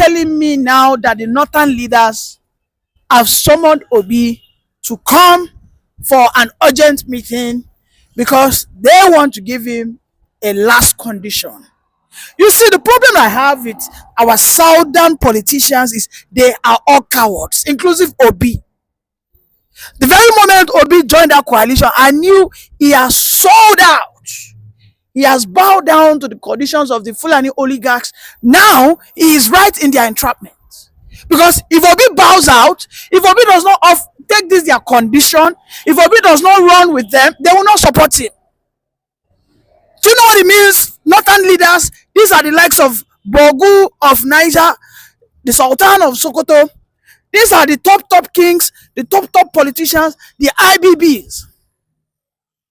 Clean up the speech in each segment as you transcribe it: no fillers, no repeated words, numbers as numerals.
telling me now that the northern leaders have summoned Obi to come for an urgent meeting because they want to give him a last condition? You see, the problem I have with our southern politicians is they are all cowards, inclusive Obi. The very moment Obi joined that coalition, I knew he has sold out. He has bowed down to the conditions of the Fulani oligarchs. Now he is right in their entrapment. Because if Obi bows out, if Obi does not take this their condition, if Obi does not run with them, they will not support him. Do you know what it means? Northern leaders, these are the likes of Bogu of Niger, the Sultan of Sokoto. These are the top kings, the top politicians, the IBBs.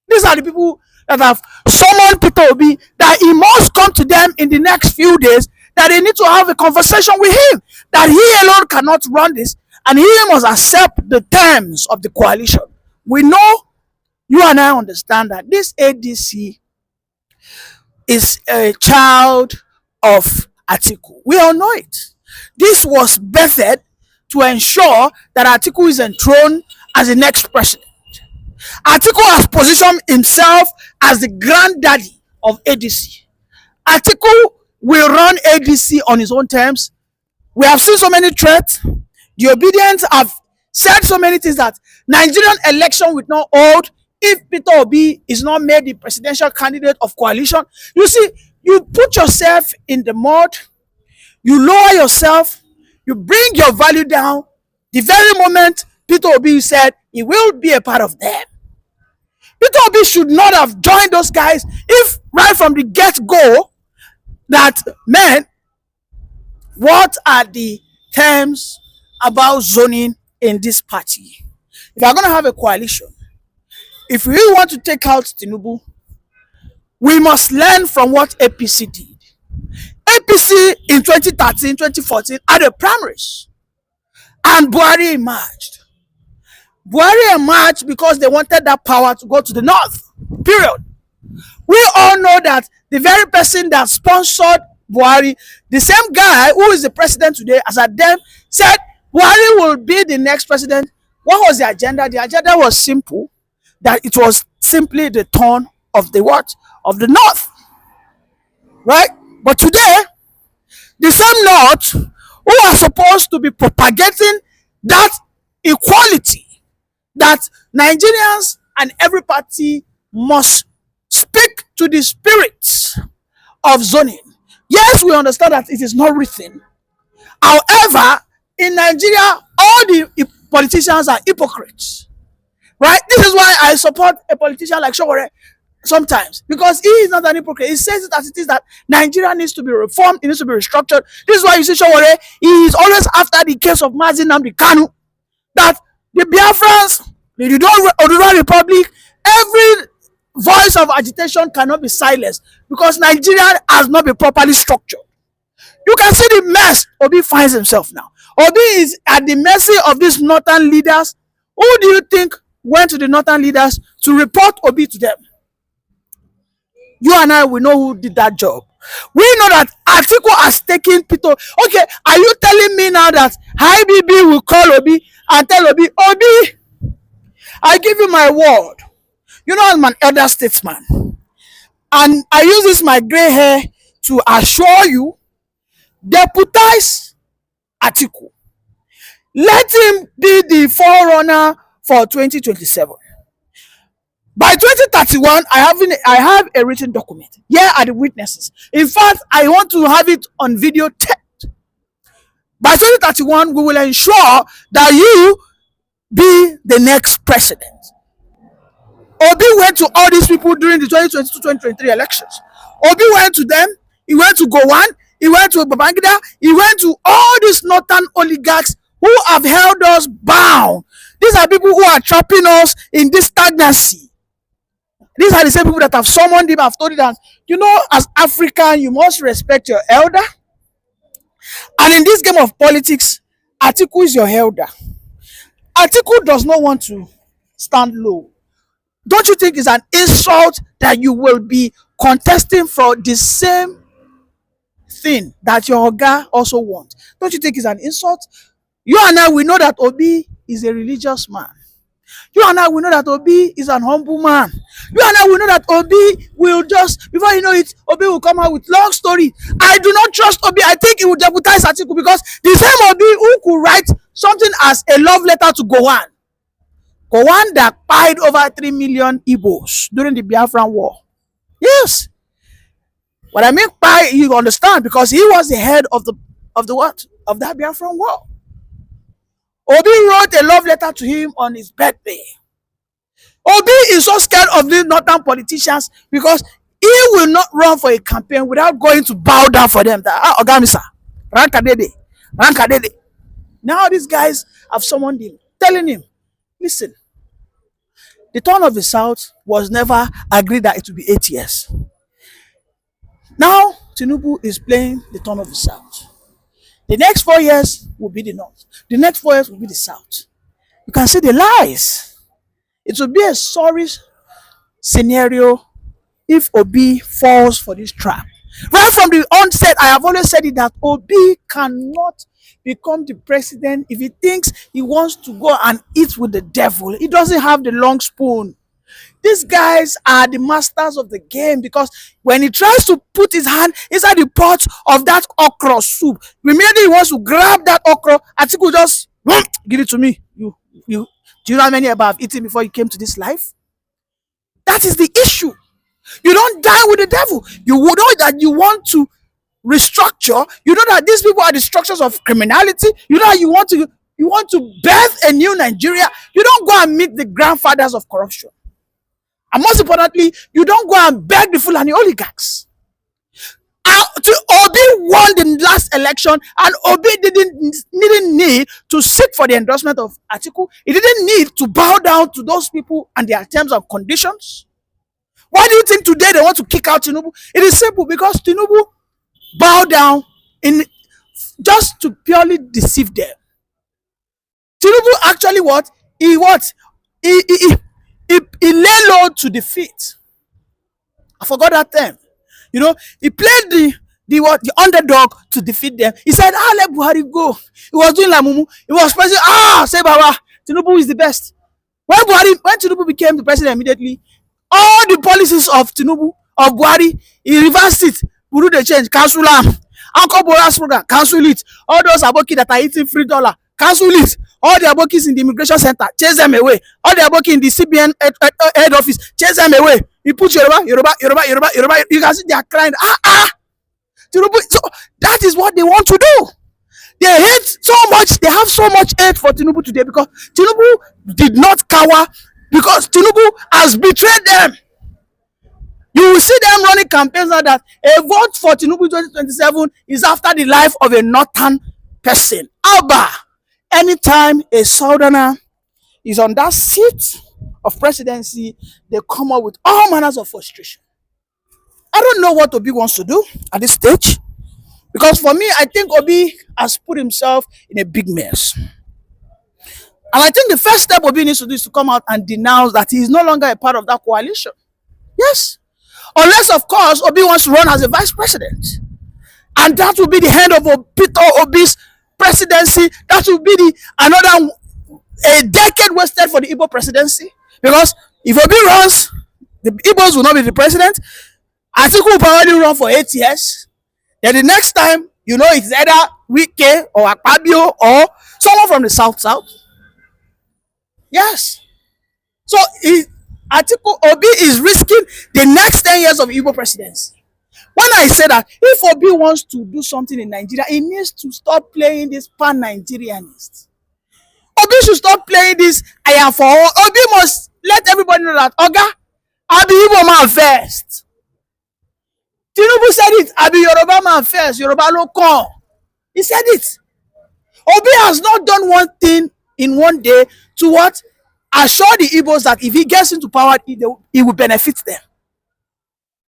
These are the people that have summoned Peter Obi, that he must come to them in the next few days, that they need to have a conversation with him, that he alone cannot run this, and he must accept the terms of the coalition. We know, you and I understand that this ADC is a child of Atiku. We all know it. This was birthed to ensure that Atiku is enthroned as the next president. Atiku has positioned himself as the granddaddy of ADC. Atiku will run ADC on his own terms. We have seen so many threats. The Obedience have said so many things that Nigerian election will not hold if Peter Obi is not made the presidential candidate of coalition. You see, you put yourself in the mud, you lower yourself, you bring your value down. The very moment Peter Obi said he will be a part of them. Peter Obi should not have joined those guys if right from the get-go that, man, what are the terms about zoning in this party? If you are going to have a coalition, if we want to take out Tinubu, we must learn from what APC did. APC in 2013, 2014 had a primaries, and Buhari emerged. Buhari emerged because they wanted that power to go to the north, period. We all know that the very person that sponsored Buhari, the same guy who is the president today, as at then said Buhari will be the next president. What was the agenda? The agenda was simple, that it was simply the turn of the what? Of the north. Right? But today, the same north who are supposed to be propagating that equality, that Nigerians and every party must speak to the spirits of zoning. Yes, we understand that it is not written. However, in Nigeria, all the politicians are hypocrites. Right? This is why I support a politician like Showore sometimes, because he is not an hypocrite. He says it as it is, that Nigeria needs to be reformed, it needs to be restructured. This is why you see Showore, he is always after the case of Mazi Nnamdi Kanu, that the Biafrans, the Oduduwa Republic, every voice of agitation cannot be silenced because Nigeria has not been properly structured. You can see the mess Obi finds himself now. Obi is at the mercy of these northern leaders. Who do you think went to the northern leaders to report Obi to them? You and I, we know who did that job. We know that Atiku has taken Peter. Okay, are you telling me now that IBB will call Obi and tell Obi, Obi, I give you my word. You know, I'm an elder statesman, and I use this my gray hair to assure you, deputize Atiku. Let him be the forerunner for 2027. By 2031, I have a written document. Here are the witnesses. In fact, I want to have it on video tape. By 2031, we will ensure that you be the next president. Obi went to all these people during the 2022-2023 elections. Obi went to them. He went to Gowon. He went to Babangida. He went to all these northern oligarchs who have held us bound. These are people who are trapping us in this stagnancy. These are the same people that have summoned him, have told him that, you know, as African, you must respect your elder. And in this game of politics, Atiku is your elder. Atiku does not want to stand low. Don't you think it's an insult that you will be contesting for the same thing that your Oga also wants, don't you think it's an insult? You and I, we know that Obi is a religious man. You and I, we know that Obi is an humble man. You and I, we know that Obi will just, before you know it, Obi will come out with long story. I do not trust Obi. I think he will deputize Atiku, because the same Obi who could write something as a love letter to Gowan. Gowan that pied over 3 million Igbos during the Biafran War. Yes. What I mean by, you understand, because he was the head of the what? Of that Biafran War. Obi wrote a love letter to him on his birthday. Obi is so scared of these northern politicians because he will not run for a campaign without going to bow down for them. That Ogamisa, Rankadede, Rankadede. Now these guys have summoned him, telling him, listen, the turn of the South was never agreed that it would be 8 years. Now Tinubu is playing the turn of the South. The next 4 years will be the North. The next 4 years will be the South. You can see the lies. It will be a sorry scenario if Obi falls for this trap. Right from the onset, I have always said it, that Obi cannot become the president if he thinks he wants to go and eat with the devil. He doesn't have the long spoon. These guys are the masters of the game, because when he tries to put his hand inside the pot of that okra soup, immediately he wants to grab that okra, Atiku just give it to me. You do you know how many ever have eaten before you came to this life? That is the issue. You don't die with the devil. You know that you want to restructure. You know that these people are the structures of criminality. You know that you want to birth a new Nigeria. You don't go and meet the grandfathers of corruption. And most importantly, you don't go and beg the Fulani oligarchs. Obi won the last election, and Obi didn't need to seek for the endorsement of Atiku. He didn't need to bow down to those people and their terms and conditions. Why do you think today they want to kick out Tinubu? It is simple, because Tinubu bowed down just to purely deceive them. Tinubu actually He lay low to defeat. I forgot that term. You know, he played the underdog to defeat them. He said, let Buhari go. He was doing like Mumu. He was pressing, say Baba, Tinubu is the best. When Tinubu became the president immediately, all the policies of Tinubu, of Buhari, he reversed it. We do the change, cancel them. Uncle Bora's program, cancel it. All those aboki that are eating $3, cancel it. All the abokis in the immigration center, chase them away. All the aboki in the CBN head office, chase them away. He put Yoruba. You can see they are crying. Tinubu. So that is what they want to do. They hate so much. They have so much hate for Tinubu today, because Tinubu did not cower, because Tinubu has betrayed them. You will see them running campaigns now that a vote for Tinubu 2027 is after the life of a northern person. Alba, anytime a southerner is on that seat of presidency, they come up with all manners of frustration. I don't know what Obi wants to do at this stage, because for me, I think Obi has put himself in a big mess. And I think the first step Obi needs to do is to come out and denounce that he is no longer a part of that coalition. Yes. Unless, of course, Obi wants to run as a vice president. And that will be the end of Peter Obi's presidency. That will be a decade wasted for the Igbo presidency. Because if Obi runs, the Igbos will not be the president. Atiku will probably run for 8 years. Then the next time, it's either Wike or Akpabio or someone from the South. Yes. So Atiku Obi is risking the next 10 years of Igbo presidency. When I say that, if Obi wants to do something in Nigeria, he needs to stop playing this pan-Nigerianist. Obi should stop playing this I am for all. Obi must let everybody know that, Oga, I'll be Igbo man first. Tinubu said it, I'll be Yoruba man first, Yoruba local. He said it. Obi has not done one thing in one day to what? Assure the Igbos that if he gets into power, he will benefit them.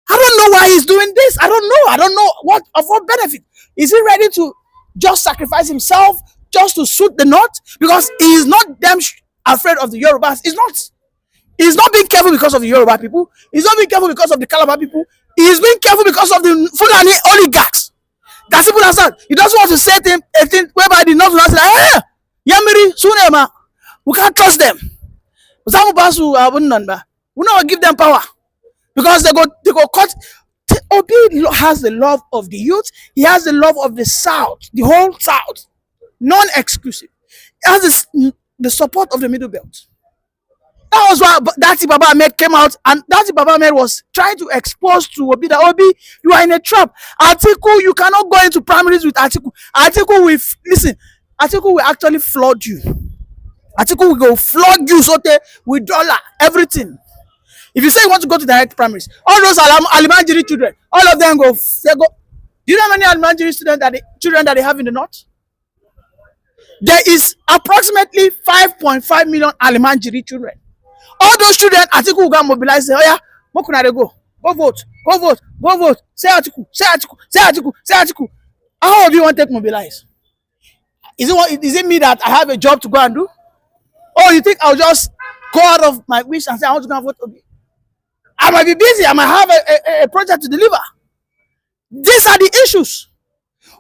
I don't know why he's doing this. I don't know what benefit. Is he ready to just sacrifice himself just to suit the North? Because he is not them afraid of the Yorubas. He's not being careful because of the Yoruba people. He's not being careful because of the Calabar people. He's being careful because of the Fulani oligarchs. That's simple as that. He doesn't want to say a thing whereby the North will say, hey, Yamiri, Sunema, we can't trust them. We not give them power because they go cut. Obi has the love of the youth. He has the love of the South, the whole South, non-exclusive. He has the support of the Middle Belt. That was why Dati Baba Ahmed came out, and Dati Baba Ahmed was trying to expose to Obi that Obi, you are in a trap. Atiku, you cannot go into primaries with Atiku. Atiku will listen. Atiku will actually flood you. Atiku will go flog you so with dollar everything. If you say you want to go to direct primaries, all those Alimanjiri children, all of them go. They go. Do you know how many Alimanjiri children that they have in the north? There is approximately 5.5 million Alimanjiri children. All those children, Atiku will go mobilize. Say, oh yeah, what can I go? Go vote, go vote, go vote. Say Atiku, say Atiku, say Atiku, say Atiku. How of you want to take mobilize? Is it me that I have a job to go and do? Oh, you think I'll just go out of my wish and say I want to go and vote Obi? I might be busy. I might have a project to deliver. These are the issues.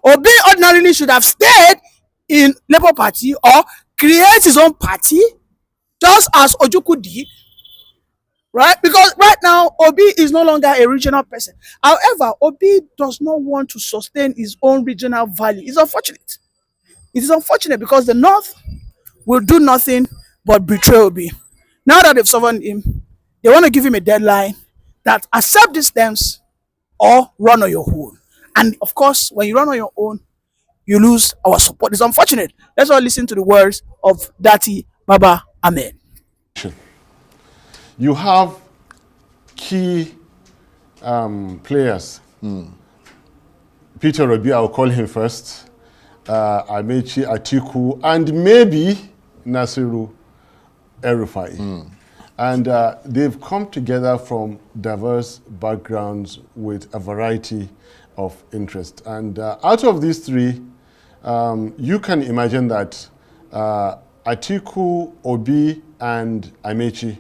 Obi ordinarily should have stayed in Labour Party or create his own party, just as Ojukwu did, right? Because right now, Obi is no longer a regional person. However, Obi does not want to sustain his own regional value. It's unfortunate. It is unfortunate because the North will do nothing but betray Obi. Now that they've summoned him, they want to give him a deadline that accept these terms or run on your own. And of course, when you run on your own, you lose our support. It's unfortunate. Let's all listen to the words of Dati Baba Ahmed. You have key players. Peter Obi, I'll call him first. Amechi, Atiku, and maybe Nasiru El-Rufai. And they've come together from diverse backgrounds with a variety of interest. And out of these three, you can imagine that Atiku, Obi, and Amechi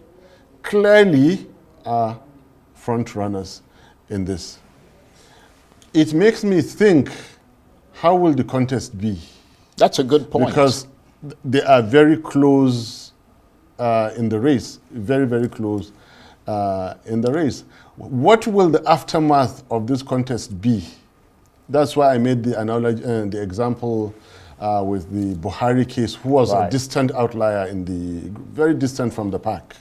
clearly are front runners in this. It makes me think, how will the contest be? That's a good point. Because they are very close in the race, very, very close in the race. What will the aftermath of this contest be? That's why I made the analogy, the example with the Buhari case, who was a distant outlier very distant from the pack.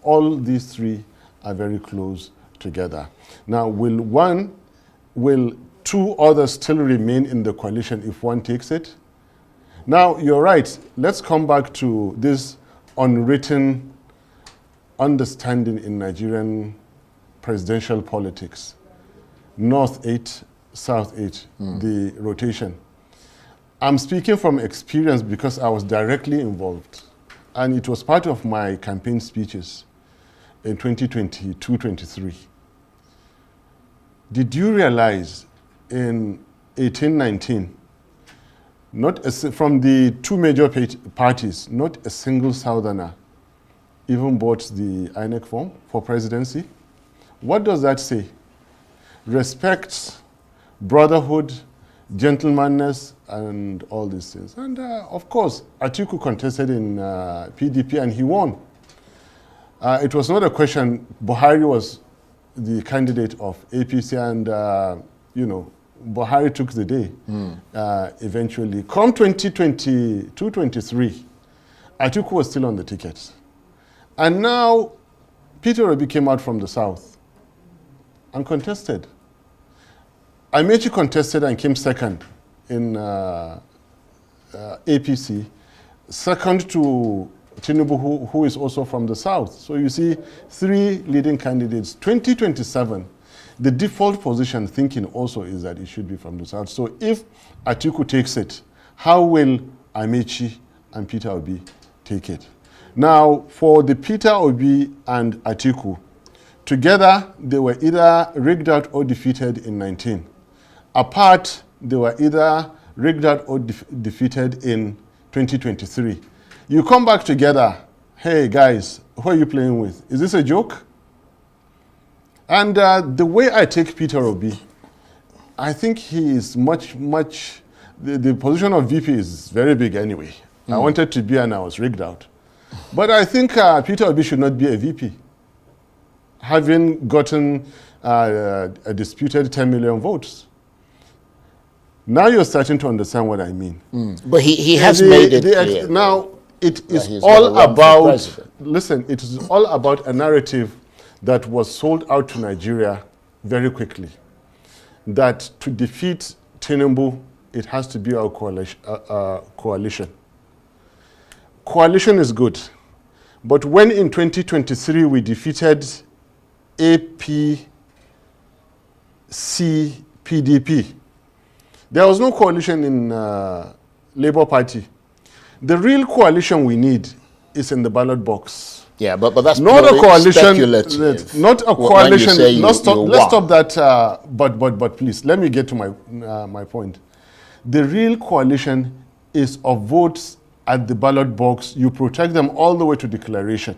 All these three are very close together. Now, will two others still remain in the coalition if one takes it? Now, you're right. Let's come back to this unwritten understanding in Nigerian presidential politics. North 8, South 8, the rotation. I'm speaking from experience because I was directly involved. And it was part of my campaign speeches in 2022-23. Did you realize in 1819, from the two major parties, not a single Southerner even bought the INEC form for presidency? What does that say? Respect, brotherhood, gentlemanness, and all these things. And of course, Atiku contested in PDP and he won. It was not a question. Buhari was the candidate of APC and, Buhari took the day eventually. Come 2022-23, Atiku was still on the ticket. And now, Peter Obi came out from the south and contested. Amechi contested and came second in APC, second to Tinubu, who is also from the south. So you see, three leading candidates. 2027, the default position thinking also is that it should be from the south. So if Atiku takes it, how will Amechi and Peter Obi take it? Now, for the Peter Obi and Atiku, together they were either rigged out or defeated in 19. Apart, they were either rigged out or defeated in 2023. You come back together, hey guys, who are you playing with? Is this a joke? And the way I take Peter Obi I think he is much, the position of VP is very big anyway. I wanted to be and I was rigged out. But I think Peter Obi should not be a VP, having gotten a disputed 10 million votes. Now you're starting to understand what I mean. But he has made it clear. Now, it is all about, listen, it is all about a narrative that was sold out to Nigeria very quickly. That to defeat Tinubu, it has to be our coalition. Coalition is good. But when in 2023 we defeated APC, PDP, there was no coalition in Labour Party. The real coalition we need is in the ballot box. Yeah, but that's not a coalition. Speculative. Not a coalition. Let's stop that. But please, let me get to my point. The real coalition is of votes at the ballot box. You protect them all the way to declaration.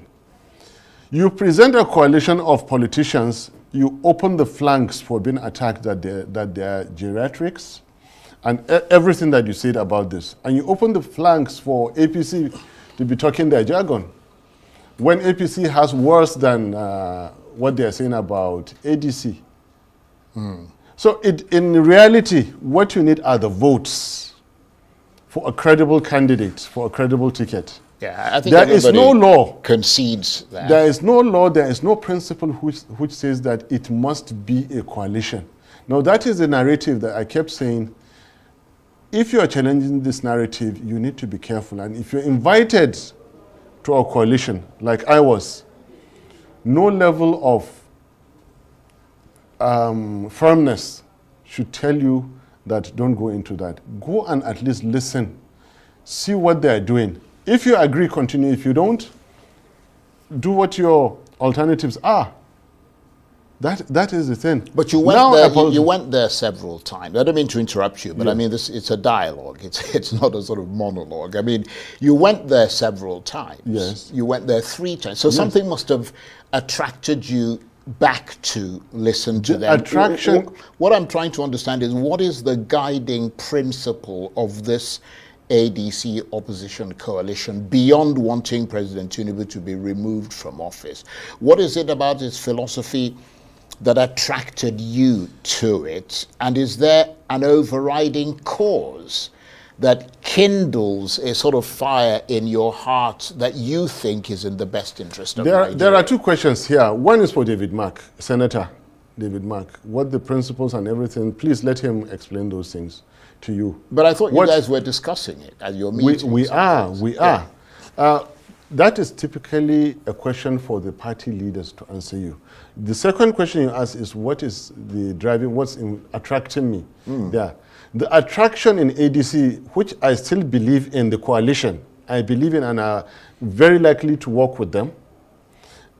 You present a coalition of politicians. You open the flanks for being attacked that they are geriatrics, and everything that you said about this. And you open the flanks for APC to be talking their jargon. When APC has worse than what they are saying about ADC. So in reality, what you need are the votes for a credible candidate, for a credible ticket. Yeah, I think there is no law. Concedes that. There is no law, there is no principle which says that it must be a coalition. Now that is the narrative that I kept saying. If you are challenging this narrative, you need to be careful. And if you're invited to a coalition, like I was, no level of firmness should tell you that don't go into that. Go and at least listen. See what they're doing. If you agree, continue. If you don't, do what your alternatives are. That is the thing. But you went there several times. I don't mean to interrupt you, but I mean it's a dialogue. It's not a sort of monologue. I mean, you went there several times. Yes. You went there 3 times. So something must have attracted you back to listen to them. Attraction. What I'm trying to understand is what is the guiding principle of this ADC opposition coalition beyond wanting President Tinubu to be removed from office? What is it about his philosophy that attracted you to it? And is there an overriding cause that kindles a sort of fire in your heart that you think is in the best interest of Nigeria? There are 2 questions here. One is for David Mark, Senator David Mark. What the principles and everything, please let him explain those things to you. But I thought you guys were discussing it at your meeting. We are. That is typically a question for the party leaders to answer you. The second question you ask is what is the driving, what's attracting me there. The attraction in ADC, which I still believe in the coalition, I believe in and are very likely to work with them,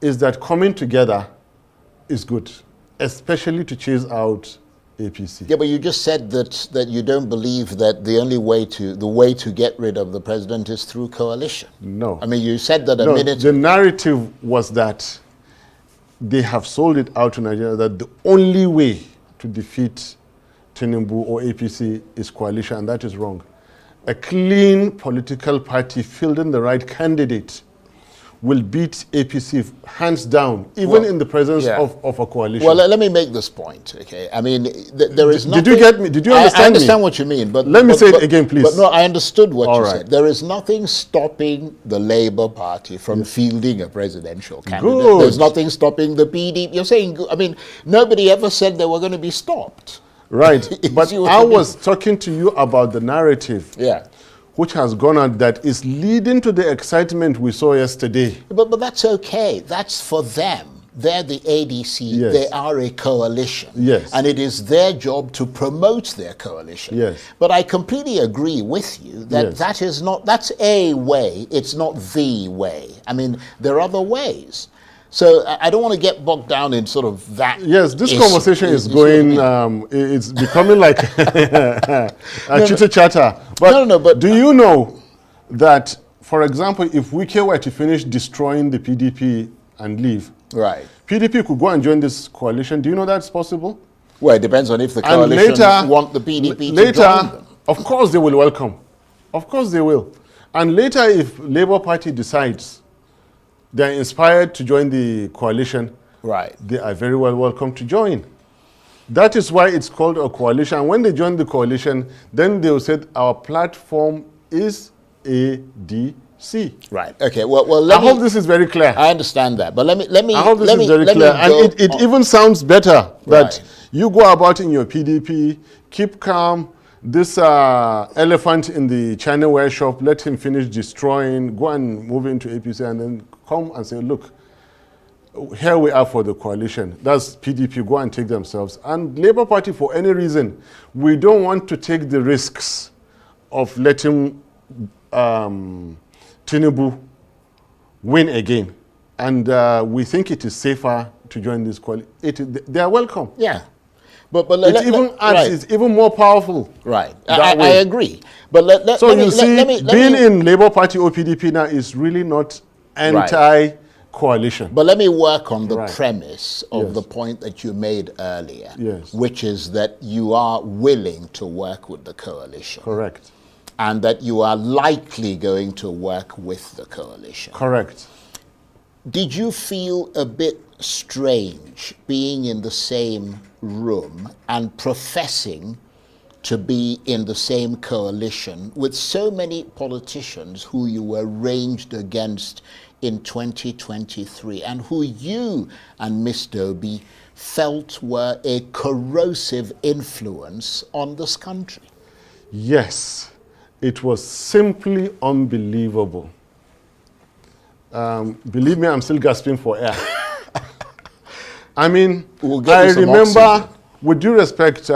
is that coming together is good, especially to chase out APC. Yeah, but you just said that you don't believe that the way to get rid of the president is through coalition. No. I mean, you said that a minute ago. The narrative was that they have sold it out to Nigeria that the only way to defeat Tinubu or APC is coalition, and that is wrong. A clean political party fielding the right candidate will beat APC hands down, even in the presence of a coalition. Well, let me make this point, okay? I mean, there is nothing... Did you get me? Did you understand me? I understand what you mean, but... Let me say it again, please. But no, I understood what you right. said. There is nothing stopping the Labour Party from fielding a presidential candidate. Good. There's nothing stopping the PDP. You're saying, I mean, nobody ever said they were going to be stopped. Right, but I was talking to you about the narrative. Yeah. Which has gone on that is leading to the excitement we saw yesterday. But that's okay. That's for them. They're the ADC. Yes. They are a coalition. Yes. And it is their job to promote their coalition. Yes. But I completely agree with you that that's a way. It's not the way. I mean, there are other ways. So I don't want to get bogged down in sort of that. Yes, this conversation is going, it's becoming like a chitter-chatter. But, but do you know that, for example, if Wike were to finish destroying the PDP and leave, right, PDP could go and join this coalition? Do you know that's possible? Well, it depends on if the And coalition want the PDP to join them. of course they will welcome. Of course they will. And later, if Labour Party decides they're inspired to join the coalition, Right. they are very well welcome to join. That is why it's called a coalition. And when they join the coalition, then they will say our platform is ADC. Right. Okay. Well. I hope this is very clear. I understand that, but let me. I hope this let is me, very let clear. me And go it on. even sounds better that Right. you go about in your PDP, keep calm. This elephant in the China ware shop, let him finish destroying, go and move into APC, and then come and say, look, here we are for the coalition. That's PDP, go and take themselves. And Labour Party, for any reason, we don't want to take the risks of letting Tinubu win again. And we think it is safer to join this coalition. They are welcome. Yeah. But It's even more powerful. Right. That I way. agree. But let So me, you see, let me, being in Labour Party or PDP now is really not anti-coalition. But let me work on the Right. premise of Yes. the point that you made earlier, Yes. which is that you are willing to work with the coalition. Correct. And that you are likely going to work with the coalition. Correct. Did you feel a bit strange being in the same room and professing to be in the same coalition with so many politicians who you were ranged against in 2023 and who you and Ms. Doby felt were a corrosive influence on this country? Yes, it was simply unbelievable. Believe me, I'm still gasping for air. I mean, We'll get I you some remember, oxygen. with due respect,